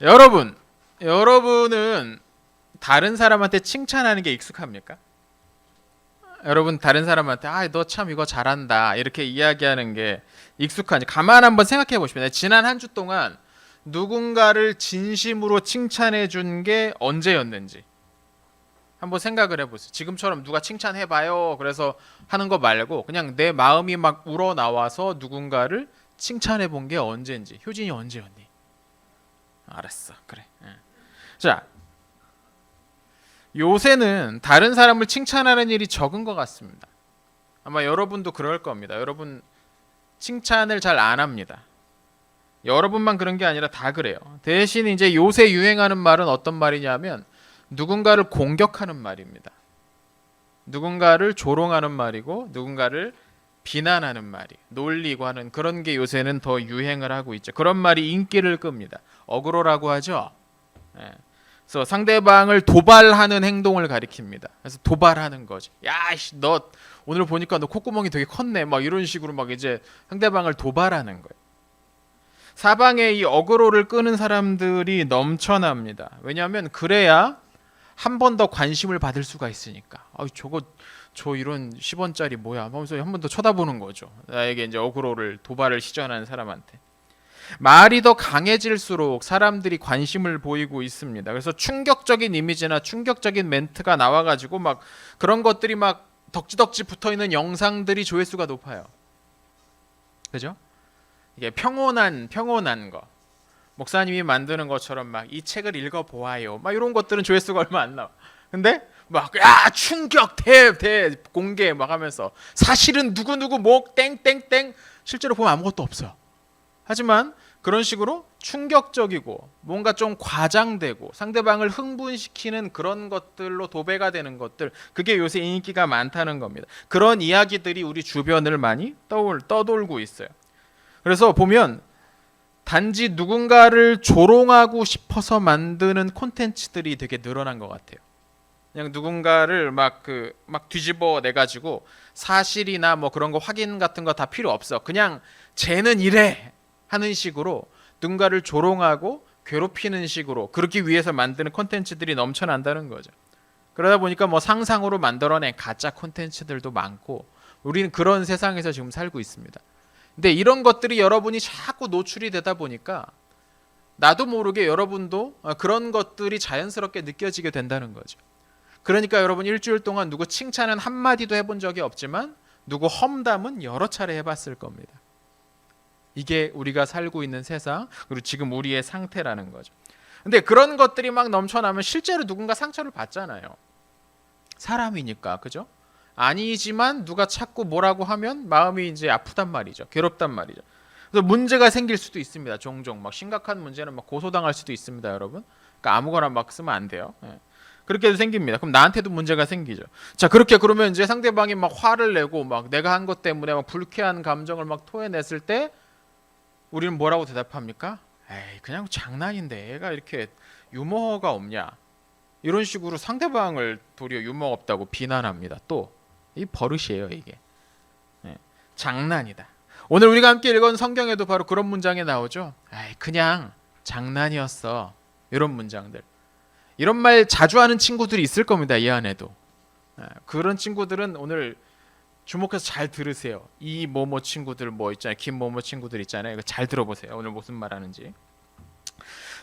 여러분은 다른 사람한테 칭찬하는 게 익숙합니까? 여러분 다른 사람한테 너 참 이거 잘한다 이렇게 이야기하는 게 익숙한지 가만 한번 생각해 보십시오. 지난 한 주 동안 누군가를 진심으로 칭찬해 준 게 언제였는지 한번 생각을 해보세요. 지금처럼 누가 칭찬해봐요 그래서 하는 거 말고 그냥 내 마음이 막 우러나와서 누군가를 칭찬해 본 게 언제인지. 효진이 언제였니? 알았어, 그래. 자, 요새는 다른 사람을 칭찬하는 일이 적은 것 같습니다. 아마 여러분도 그럴 겁니다. 여러분 칭찬을 잘 안 합니다. 여러분만 그런 게 아니라 다 그래요. 대신 이제 요새 유행하는 말은 어떤 말이냐면 누군가를 공격하는 말입니다. 누군가를 조롱하는 말이고 누군가를 비난하는 말이, 놀리고 하는 그런 게 요새는 더 유행을 하고 있죠. 그런 말이 인기를 끕니다. 어그로라고 하죠. 예. 그래서 상대방을 도발하는 행동을 가리킵니다. 그래서 도발하는 거지. 야, 너 오늘 보니까 너 콧구멍이 되게 컸네. 막 이런 식으로 막 이제 상대방을 도발하는 거예요. 사방에 이 어그로를 끄는 사람들이 넘쳐납니다. 왜냐하면 그래야 한 번 더 관심을 받을 수가 있으니까. 저 이런 10원짜리 뭐야 하면서 한 번 더 쳐다보는 거죠. 나에게 이제 어그로를 도발을 시전하는 사람한테. 말이 더 강해질수록 사람들이 관심을 보이고 있습니다. 그래서 충격적인 이미지나 충격적인 멘트가 나와가지고 막 그런 것들이 막 덕지덕지 붙어있는 영상들이 조회수가 높아요. 그죠? 이게 평온한 거. 목사님이 만드는 것처럼 막 이 책을 읽어보아요. 막 이런 것들은 조회수가 얼마 안 나와. 근데 막 충격 대 공개 막 하면서 사실은 누구누구 목 땡땡땡 실제로 보면 아무것도 없어요. 하지만 그런 식으로 충격적이고 뭔가 좀 과장되고 상대방을 흥분시키는 그런 것들로 도배가 되는 것들, 그게 요새 인기가 많다는 겁니다. 그런 이야기들이 우리 주변을 많이 떠돌고 있어요. 그래서 보면 단지 누군가를 조롱하고 싶어서 만드는 콘텐츠들이 되게 늘어난 것 같아요. 그냥 누군가를 막 뒤집어 내 가지고 사실이나 뭐 그런 거 확인 같은 거 다 필요 없어. 그냥 쟤는 이래 하는 식으로 누군가를 조롱하고 괴롭히는 식으로 그러기 위해서 만드는 콘텐츠들이 넘쳐난다는 거죠. 그러다 보니까 뭐 상상으로 만들어낸 가짜 콘텐츠들도 많고 우리는 그런 세상에서 지금 살고 있습니다. 근데 이런 것들이 여러분이 자꾸 노출이 되다 보니까 나도 모르게 여러분도 그런 것들이 자연스럽게 느껴지게 된다는 거죠. 그러니까 여러분 일주일 동안 누구 칭찬은 한마디도 해본 적이 없지만 누구 험담은 여러 차례 해봤을 겁니다. 이게 우리가 살고 있는 세상, 그리고 지금 우리의 상태라는 거죠. 근데 그런 것들이 막 넘쳐나면 실제로 누군가 상처를 받잖아요. 사람이니까, 그죠? 아니지만 누가 자꾸 뭐라고 하면 마음이 이제 아프단 말이죠. 괴롭단 말이죠. 그래서 문제가 생길 수도 있습니다. 종종 막 심각한 문제는 막 고소당할 수도 있습니다, 여러분. 그러니까 아무거나 막 쓰면 안 돼요. 그렇게도 생깁니다. 그럼 나한테도 문제가 생기죠. 자, 그러면 이제 상대방이 막 화를 내고 막 내가 한 것 때문에 막 불쾌한 감정을 막 토해냈을 때 우리는 뭐라고 대답합니까? 에이, 그냥 장난인데 얘가 이렇게 유머가 없냐? 이런 식으로 상대방을 도리어 유머 없다고 비난합니다. 또 이 버릇이에요, 이게. 장난이다. 오늘 우리가 함께 읽은 성경에도 바로 그런 문장이 나오죠. 에이, 그냥 장난이었어. 이런 문장들. 이런 말 자주 하는 친구들이 있을 겁니다. 이 안에도. 그런 친구들은 오늘 주목해서 잘 들으세요. 이 뭐뭐 친구들 뭐 있잖아요. 김뭐뭐 친구들 있잖아요. 이거 잘 들어보세요. 오늘 무슨 말 하는지.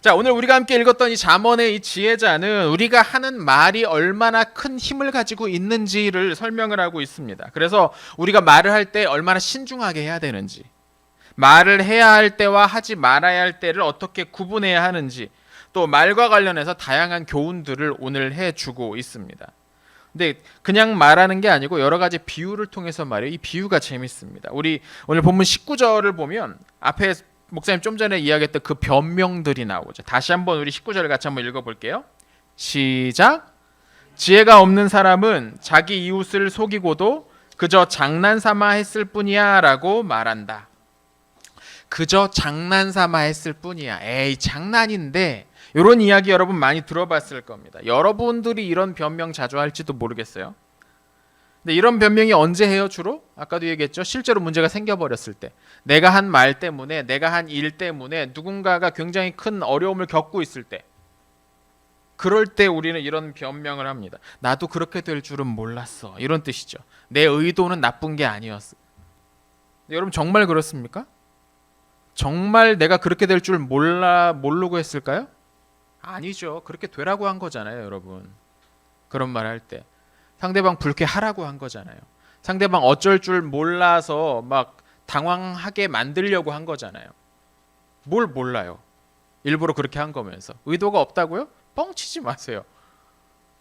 자, 오늘 우리가 함께 읽었던 이 잠언의 이 지혜자는 우리가 하는 말이 얼마나 큰 힘을 가지고 있는지를 설명을 하고 있습니다. 그래서 우리가 말을 할 때 얼마나 신중하게 해야 되는지, 말을 해야 할 때와 하지 말아야 할 때를 어떻게 구분해야 하는지, 또 말과 관련해서 다양한 교훈들을 오늘 해주고 있습니다. 근데 그냥 말하는 게 아니고 여러 가지 비유를 통해서 말해요. 이 비유가 재밌습니다. 우리 오늘 본문 19절을 보면 앞에 목사님 좀 전에 이야기했던 그 변명들이 나오죠. 다시 한번 우리 19절을 같이 한번 읽어볼게요. 시작. 지혜가 없는 사람은 자기 이웃을 속이고도 그저 장난삼아 했을 뿐이야 라고 말한다. 그저 장난삼아 했을 뿐이야. 에이, 장난인데. 이런 이야기 여러분 많이 들어봤을 겁니다. 여러분들이 이런 변명 자주 할지도 모르겠어요. 근데 이런 변명이 언제 해요? 주로 아까도 얘기했죠. 실제로 문제가 생겨버렸을 때, 내가 한 말 때문에, 내가 한 일 때문에 누군가가 굉장히 큰 어려움을 겪고 있을 때, 그럴 때 우리는 이런 변명을 합니다. 나도 그렇게 될 줄은 몰랐어. 이런 뜻이죠. 내 의도는 나쁜 게 아니었어. 여러분 정말 그렇습니까? 정말 내가 그렇게 될 줄 모르고 했을까요? 아니죠. 그렇게 되라고 한 거잖아요, 여러분. 그런 말 할 때 상대방 불쾌하라고 한 거잖아요. 상대방 어쩔 줄 몰라서 막 당황하게 만들려고 한 거잖아요. 뭘 몰라요? 일부러 그렇게 한 거면서. 의도가 없다고요? 뻥치지 마세요.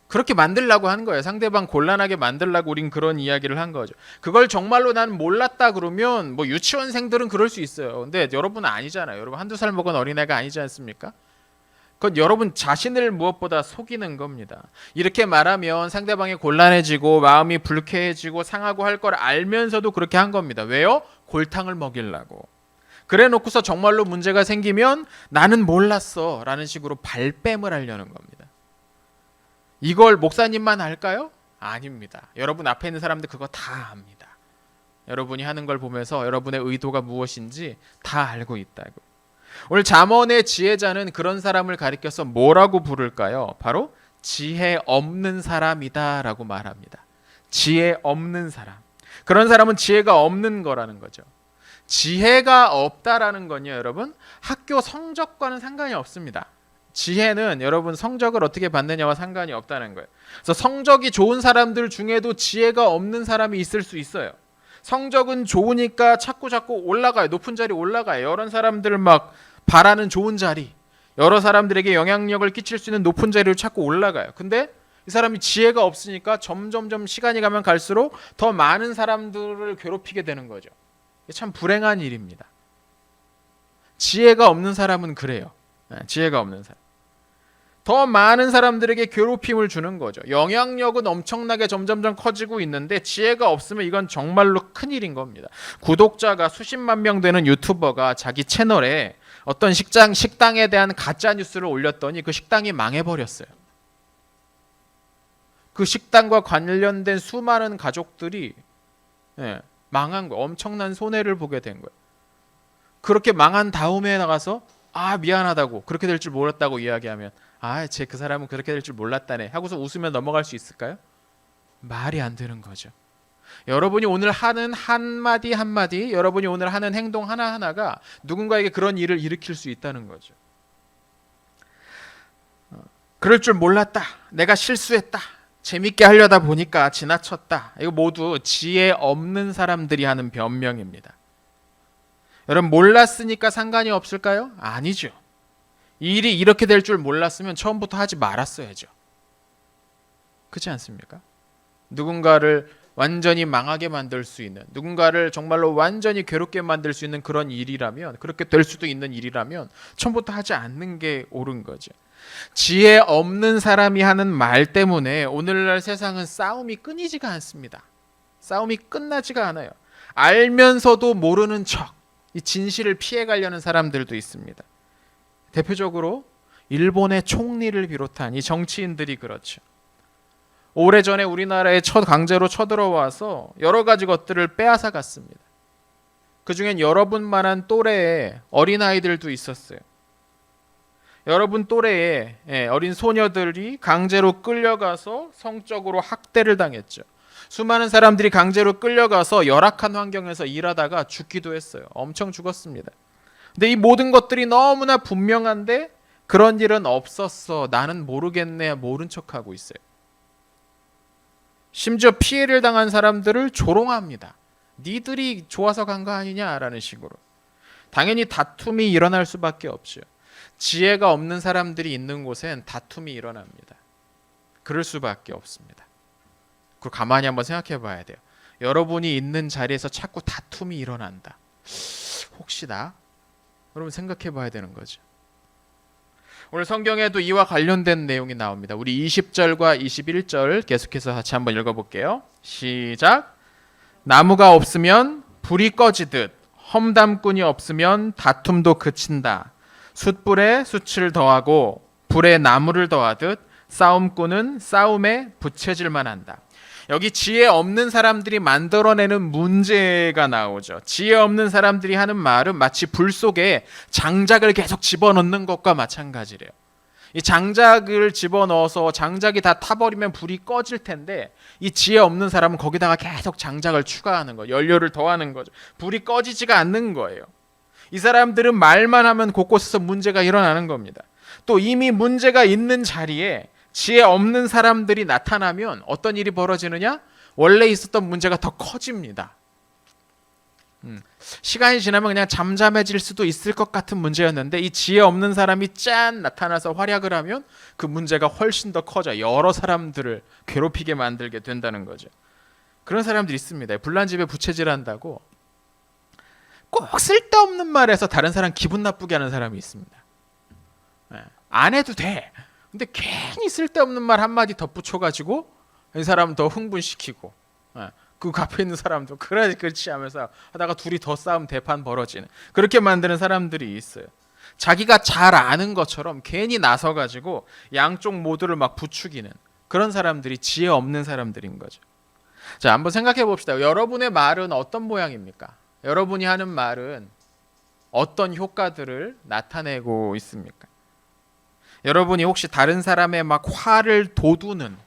그렇게 만들려고 한 거예요. 상대방 곤란하게 만들려고 우린 그런 이야기를 한 거죠. 그걸 정말로 난 몰랐다 그러면 뭐 유치원생들은 그럴 수 있어요. 근데 여러분은 아니잖아요. 여러분 한두 살 먹은 어린애가 아니지 않습니까? 그건 여러분 자신을 무엇보다 속이는 겁니다. 이렇게 말하면 상대방이 곤란해지고 마음이 불쾌해지고 상하고 할 걸 알면서도 그렇게 한 겁니다. 왜요? 골탕을 먹이려고. 그래 놓고서 정말로 문제가 생기면 나는 몰랐어 라는 식으로 발뺌을 하려는 겁니다. 이걸 목사님만 할까요? 아닙니다. 여러분 앞에 있는 사람들 그거 다 압니다. 여러분이 하는 걸 보면서 여러분의 의도가 무엇인지 다 알고 있다고. 오늘 잠언의 지혜자는 그런 사람을 가리켜서 뭐라고 부를까요? 바로 지혜 없는 사람이다 라고 말합니다. 지혜 없는 사람. 그런 사람은 지혜가 없는 거라는 거죠. 지혜가 없다라는 건요, 여러분, 학교 성적과는 상관이 없습니다. 지혜는 여러분 성적을 어떻게 받느냐와 상관이 없다는 거예요. 그래서 성적이 좋은 사람들 중에도 지혜가 없는 사람이 있을 수 있어요. 성적은 좋으니까 자꾸 올라가요. 높은 자리 올라가요. 여러 사람들 막 바라는 좋은 자리, 여러 사람들에게 영향력을 끼칠 수 있는 높은 자리로 자꾸 올라가요. 근데 이 사람이 지혜가 없으니까 점점점 시간이 가면 갈수록 더 많은 사람들을 괴롭히게 되는 거죠. 참 불행한 일입니다. 지혜가 없는 사람은 그래요. 지혜가 없는 사람. 더 많은 사람들에게 괴롭힘을 주는 거죠. 영향력은 엄청나게 점점점 커지고 있는데 지혜가 없으면 이건 정말로 큰일인 겁니다. 구독자가 수십만 명 되는 유튜버가 자기 채널에 어떤 식당에 대한 가짜 뉴스를 올렸더니 그 식당이 망해버렸어요. 그 식당과 관련된 수많은 가족들이 망한 거예요. 엄청난 손해를 보게 된 거예요. 그렇게 망한 다음에 나가서 미안하다고, 그렇게 될 줄 몰랐다고 이야기하면 그 사람은 그렇게 될 줄 몰랐다네 하고서 웃으면 넘어갈 수 있을까요? 말이 안 되는 거죠. 여러분이 오늘 하는 한마디 한마디, 여러분이 오늘 하는 행동 하나하나가 누군가에게 그런 일을 일으킬 수 있다는 거죠. 그럴 줄 몰랐다, 내가 실수했다, 재밌게 하려다 보니까 지나쳤다. 이거 모두 지혜 없는 사람들이 하는 변명입니다. 여러분 몰랐으니까 상관이 없을까요? 아니죠. 이 일이 이렇게 될 줄 몰랐으면 처음부터 하지 말았어야죠. 그렇지 않습니까? 누군가를 완전히 망하게 만들 수 있는, 누군가를 정말로 완전히 괴롭게 만들 수 있는 그런 일이라면, 그렇게 될 수도 있는 일이라면 처음부터 하지 않는 게 옳은 거죠. 지혜 없는 사람이 하는 말 때문에 오늘날 세상은 싸움이 끊이지가 않습니다. 싸움이 끝나지가 않아요. 알면서도 모르는 척, 이 진실을 피해가려는 사람들도 있습니다. 대표적으로 일본의 총리를 비롯한 이 정치인들이 그렇죠. 오래전에 우리나라에 강제로 쳐들어와서 여러 가지 것들을 빼앗아 갔습니다. 그중엔 여러분만한 또래의 어린아이들도 있었어요. 여러분 또래의 어린 소녀들이 강제로 끌려가서 성적으로 학대를 당했죠. 수많은 사람들이 강제로 끌려가서 열악한 환경에서 일하다가 죽기도 했어요. 엄청 죽었습니다. 근데 이 모든 것들이 너무나 분명한데 그런 일은 없었어, 나는 모르겠네, 모른 척하고 있어요. 심지어 피해를 당한 사람들을 조롱합니다. 니들이 좋아서 간 거 아니냐라는 식으로. 당연히 다툼이 일어날 수밖에 없죠. 지혜가 없는 사람들이 있는 곳엔 다툼이 일어납니다. 그럴 수밖에 없습니다. 그리고 가만히 한번 생각해 봐야 돼요. 여러분이 있는 자리에서 자꾸 다툼이 일어난다. 혹시 나? 여러분 생각해 봐야 되는 거죠. 오늘 성경에도 이와 관련된 내용이 나옵니다. 우리 20절과 21절 계속해서 같이 한번 읽어볼게요. 시작. 나무가 없으면 불이 꺼지듯 험담꾼이 없으면 다툼도 그친다. 숯불에 숯을 더하고 불에 나무를 더하듯 싸움꾼은 싸움에 부채질만 한다. 여기 지혜 없는 사람들이 만들어내는 문제가 나오죠. 지혜 없는 사람들이 하는 말은 마치 불 속에 장작을 계속 집어넣는 것과 마찬가지래요. 이 장작을 집어넣어서 장작이 다 타버리면 불이 꺼질 텐데, 이 지혜 없는 사람은 거기다가 계속 장작을 추가하는 거예요. 연료를 더하는 거죠. 불이 꺼지지가 않는 거예요. 이 사람들은 말만 하면 곳곳에서 문제가 일어나는 겁니다. 또 이미 문제가 있는 자리에 지혜 없는 사람들이 나타나면 어떤 일이 벌어지느냐? 원래 있었던 문제가 더 커집니다. 시간이 지나면 그냥 잠잠해질 수도 있을 것 같은 문제였는데, 이 지혜 없는 사람이 짠 나타나서 활약을 하면 그 문제가 훨씬 더 커져 여러 사람들을 괴롭히게 만들게 된다는 거죠. 그런 사람들이 있습니다. 불난집에 부채질한다고 꼭 쓸데없는 말에서 다른 사람 기분 나쁘게 하는 사람이 있습니다. 안 해도 돼. 근데 괜히 쓸데없는 말 한마디 덧붙여가지고 이 사람 더 흥분시키고, 그 앞에 있는 사람도 그렇지 하면서 하다가 둘이 더 싸움 대판 벌어지는, 그렇게 만드는 사람들이 있어요. 자기가 잘 아는 것처럼 괜히 나서가지고 양쪽 모두를 막 부추기는 그런 사람들이 지혜 없는 사람들인 거죠. 자, 한번 생각해 봅시다. 여러분의 말은 어떤 모양입니까? 여러분이 하는 말은 어떤 효과들을 나타내고 있습니까? 여러분이 혹시 다른 사람의 막 화를 돋구는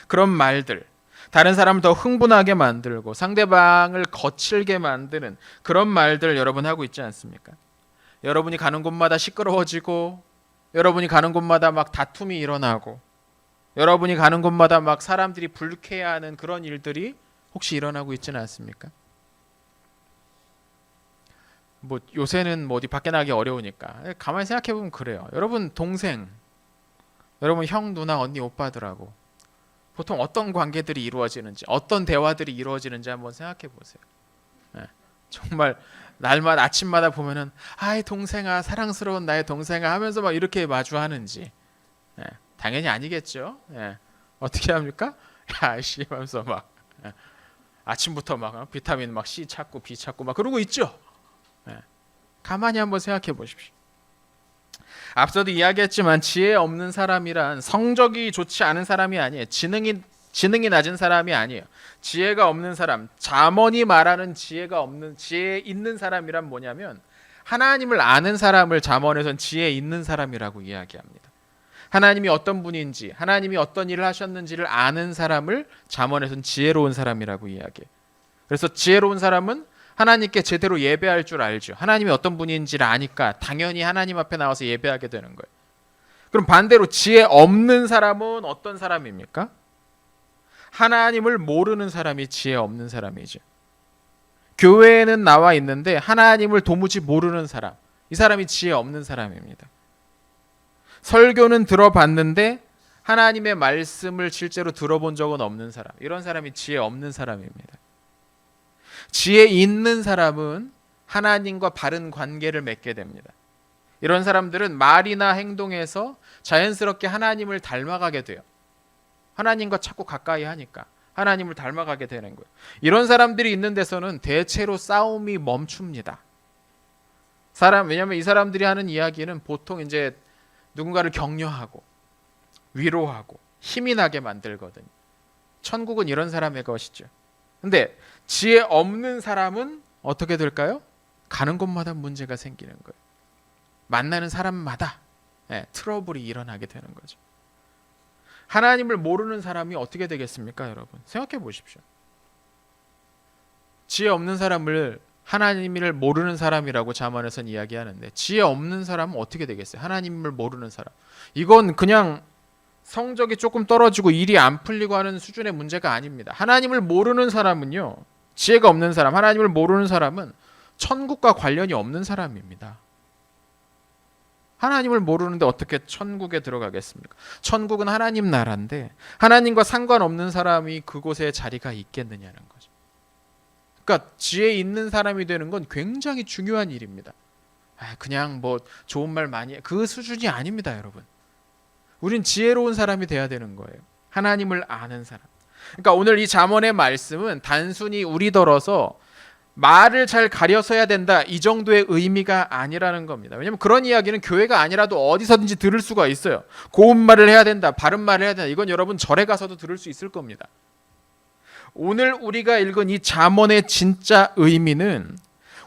그런 말들, 다른 사람을 더 흥분하게 만들고 상대방을 거칠게 만드는 그런 말들 여러분 하고 있지 않습니까? 여러분이 가는 곳마다 시끄러워지고, 여러분이 가는 곳마다 막 다툼이 일어나고, 여러분이 가는 곳마다 막 사람들이 불쾌해하는 그런 일들이 혹시 일어나고 있지는 않습니까? 뭐 요새는 뭐 어디 밖에 나가기 어려우니까 가만히 생각해 보면 그래요. 여러분 동생, 여러분 형, 누나, 언니, 오빠들하고 보통 어떤 관계들이 이루어지는지, 어떤 대화들이 이루어지는지 한번 생각해 보세요. 정말 날마다 아침마다 보면은 아이 동생아, 사랑스러운 나의 동생아 하면서 막 이렇게 마주하는지, 당연히 아니겠죠. 어떻게 합니까? 야씨 하면서 막 아침부터 막 비타민 막 C 찾고 B 찾고 막 그러고 있죠. 가만히 한번 생각해 보십시오. 앞서도 이야기했지만 지혜 없는 사람이란 성적이 좋지 않은 사람이 아니에요. 지능이 낮은 사람이 아니에요. 지혜가 없는 사람, 잠언이 말하는 지혜 있는 사람이란 뭐냐면 하나님을 아는 사람을 잠언에선 지혜 있는 사람이라고 이야기합니다. 하나님이 어떤 분인지, 하나님이 어떤 일을 하셨는지를 아는 사람을 잠언에선 지혜로운 사람이라고 이야기해요. 그래서 지혜로운 사람은 하나님께 제대로 예배할 줄 알죠. 하나님이 어떤 분인지를 아니까 당연히 하나님 앞에 나와서 예배하게 되는 거예요. 그럼 반대로 지혜 없는 사람은 어떤 사람입니까? 하나님을 모르는 사람이 지혜 없는 사람이죠. 교회에는 나와 있는데 하나님을 도무지 모르는 사람, 이 사람이 지혜 없는 사람입니다. 설교는 들어봤는데 하나님의 말씀을 실제로 들어본 적은 없는 사람, 이런 사람이 지혜 없는 사람입니다. 지혜 있는 사람은 하나님과 바른 관계를 맺게 됩니다. 이런 사람들은 말이나 행동에서 자연스럽게 하나님을 닮아가게 돼요. 하나님과 자꾸 가까이 하니까 하나님을 닮아가게 되는 거예요. 이런 사람들이 있는 데서는 대체로 싸움이 멈춥니다. 왜냐하면 이 사람들이 하는 이야기는 보통 이제 누군가를 격려하고 위로하고 힘이 나게 만들거든요. 천국은 이런 사람의 것이죠. 근데 지혜 없는 사람은 어떻게 될까요? 가는 곳마다 문제가 생기는 거예요. 만나는 사람마다 트러블이 일어나게 되는 거죠. 하나님을 모르는 사람이 어떻게 되겠습니까, 여러분? 생각해 보십시오. 지혜 없는 사람을 하나님을 모르는 사람이라고 잠언에서는 이야기하는데, 지혜 없는 사람은 어떻게 되겠어요? 하나님을 모르는 사람. 이건 그냥 성적이 조금 떨어지고 일이 안 풀리고 하는 수준의 문제가 아닙니다. 하나님을 모르는 사람은요, 지혜가 없는 사람, 하나님을 모르는 사람은 천국과 관련이 없는 사람입니다. 하나님을 모르는데 어떻게 천국에 들어가겠습니까? 천국은 하나님 나라인데 하나님과 상관없는 사람이 그곳에 자리가 있겠느냐는 거죠. 그러니까 지혜 있는 사람이 되는 건 굉장히 중요한 일입니다. 그냥 뭐 좋은 말 많이 해, 그 수준이 아닙니다, 여러분. 우린 지혜로운 사람이 돼야 되는 거예요. 하나님을 아는 사람. 그러니까 오늘 이 잠언의 말씀은 단순히 우리더러서 말을 잘 가려서 해야 된다, 이 정도의 의미가 아니라는 겁니다. 왜냐하면 그런 이야기는 교회가 아니라도 어디서든지 들을 수가 있어요. 고운 말을 해야 된다, 바른 말을 해야 된다, 이건 여러분 절에 가서도 들을 수 있을 겁니다. 오늘 우리가 읽은 이 잠언의 진짜 의미는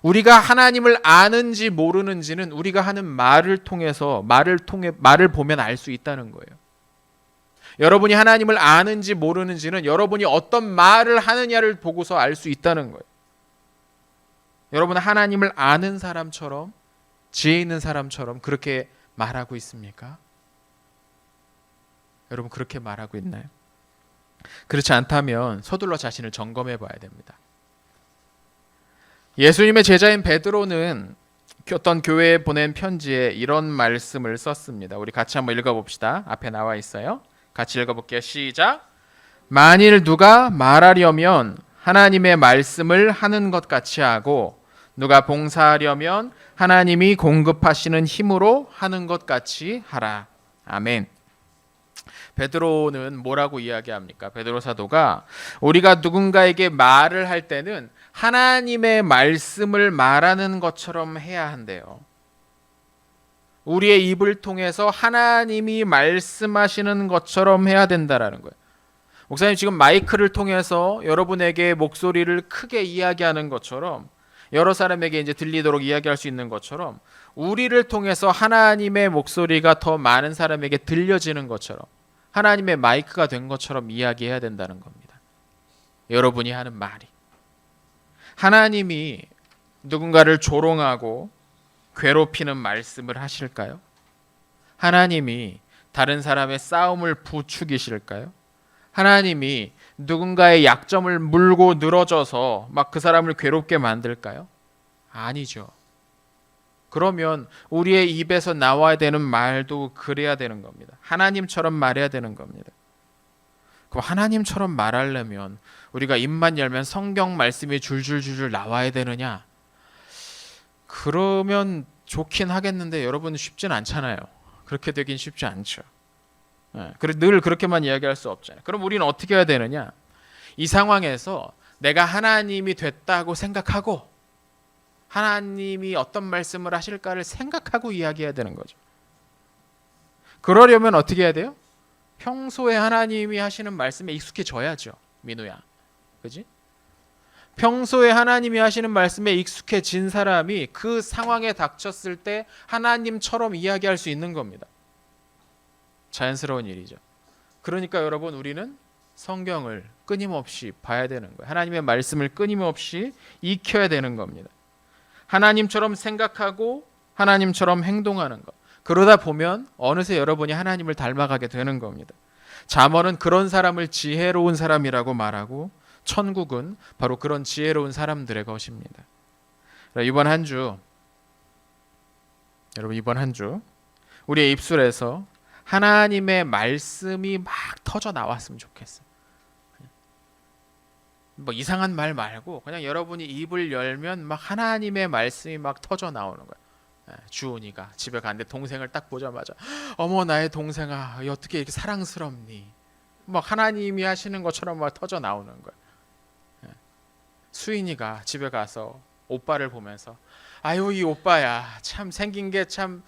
우리가 하나님을 아는지 모르는지는 우리가 하는 말을 말을 보면 알 수 있다는 거예요. 여러분이 하나님을 아는지 모르는지는 여러분이 어떤 말을 하느냐를 보고서 알 수 있다는 거예요. 여러분은 하나님을 아는 사람처럼, 지혜 있는 사람처럼 그렇게 말하고 있습니까? 여러분 그렇게 말하고 있나요? 그렇지 않다면 서둘러 자신을 점검해 봐야 됩니다. 예수님의 제자인 베드로는 어떤 교회에 보낸 편지에 이런 말씀을 썼습니다. 우리 같이 한번 읽어봅시다. 앞에 나와 있어요. 같이 읽어볼게요. 시작. 만일 누가 말하려면 하나님의 말씀을 하는 것 같이 하고 누가 봉사하려면 하나님이 공급하시는 힘으로 하는 것 같이 하라. 아멘. 베드로는 뭐라고 이야기합니까? 베드로 사도가 우리가 누군가에게 말을 할 때는 하나님의 말씀을 말하는 것처럼 해야 한대요. 우리의 입을 통해서 하나님이 말씀하시는 것처럼 해야 된다라는 거예요. 목사님 지금 마이크를 통해서 여러분에게 목소리를 크게 이야기하는 것처럼 여러 사람에게 이제 들리도록 이야기할 수 있는 것처럼 우리를 통해서 하나님의 목소리가 더 많은 사람에게 들려지는 것처럼 하나님의 마이크가 된 것처럼 이야기해야 된다는 겁니다. 여러분이 하는 말이. 하나님이 누군가를 조롱하고 괴롭히는 말씀을 하실까요? 하나님이 다른 사람의 싸움을 부추기실까요? 하나님이 누군가의 약점을 물고 늘어져서 막 그 사람을 괴롭게 만들까요? 아니죠. 그러면 우리의 입에서 나와야 되는 말도 그래야 되는 겁니다. 하나님처럼 말해야 되는 겁니다. 그럼 하나님처럼 말하려면 우리가 입만 열면 성경 말씀이 줄줄줄줄 나와야 되느냐? 그러면 좋긴 하겠는데 여러분 쉽진 않잖아요. 그렇게 되긴 쉽지 않죠. 늘 그렇게만 이야기할 수 없잖아요. 그럼 우리는 어떻게 해야 되느냐? 이 상황에서 내가 하나님이 됐다고 생각하고 하나님이 어떤 말씀을 하실까를 생각하고 이야기해야 되는 거죠. 그러려면 어떻게 해야 돼요? 평소에 하나님이 하시는 말씀에 익숙해져야죠. 민우야. 그지? 평소에 하나님이 하시는 말씀에 익숙해진 사람이 그 상황에 닥쳤을 때 하나님처럼 이야기할 수 있는 겁니다. 자연스러운 일이죠. 그러니까 여러분 우리는 성경을 끊임없이 봐야 되는 거예요. 하나님의 말씀을 끊임없이 익혀야 되는 겁니다. 하나님처럼 생각하고 하나님처럼 행동하는 것. 그러다 보면 어느새 여러분이 하나님을 닮아가게 되는 겁니다. 잠언은 그런 사람을 지혜로운 사람이라고 말하고 천국은 바로 그런 지혜로운 사람들의 것입니다. 이번 한 주 우리의 입술에서 하나님의 말씀이 막 터져 나왔으면 좋겠어요. 뭐 이상한 말 말고 그냥 여러분이 입을 열면 막 하나님의 말씀이 막 터져 나오는 거예요. 주은이가 집에 갔는데 동생을 딱 보자마자 어머 나의 동생아 어떻게 이렇게 사랑스럽니? 막 하나님이 하시는 것처럼 막 터져 나오는 거예요. 수인이가 집에 가서 오빠를 보면서 아유 이 오빠야 참 생긴 게 참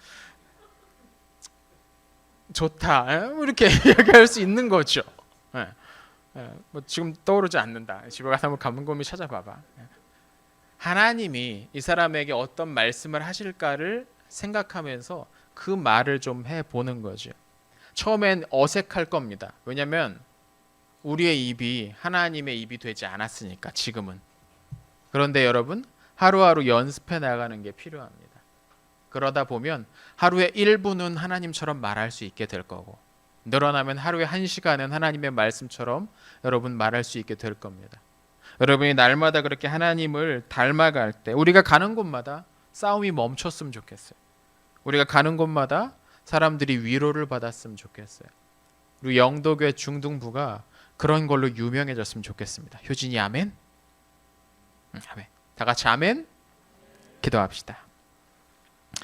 좋다 이렇게 이야기할 수 있는 거죠. 뭐 지금 떠오르지 않는다. 집에 가서 한번 곰곰이 찾아봐봐. 하나님이 이 사람에게 어떤 말씀을 하실까를 생각하면서 그 말을 좀 해보는 거죠. 처음엔 어색할 겁니다. 왜냐하면 우리의 입이 하나님의 입이 되지 않았으니까 지금은. 그런데 여러분 하루하루 연습해 나가는 게 필요합니다. 그러다 보면 하루에 1분은 하나님처럼 말할 수 있게 될 거고 늘어나면 하루에 1시간은 하나님의 말씀처럼 여러분 말할 수 있게 될 겁니다. 여러분이 날마다 그렇게 하나님을 닮아갈 때 우리가 가는 곳마다 싸움이 멈췄으면 좋겠어요. 우리가 가는 곳마다 사람들이 위로를 받았으면 좋겠어요. 우리 영도교회 중등부가 그런 걸로 유명해졌으면 좋겠습니다. 효진이 아멘? 아멘. 다 같이 아멘? 기도합시다.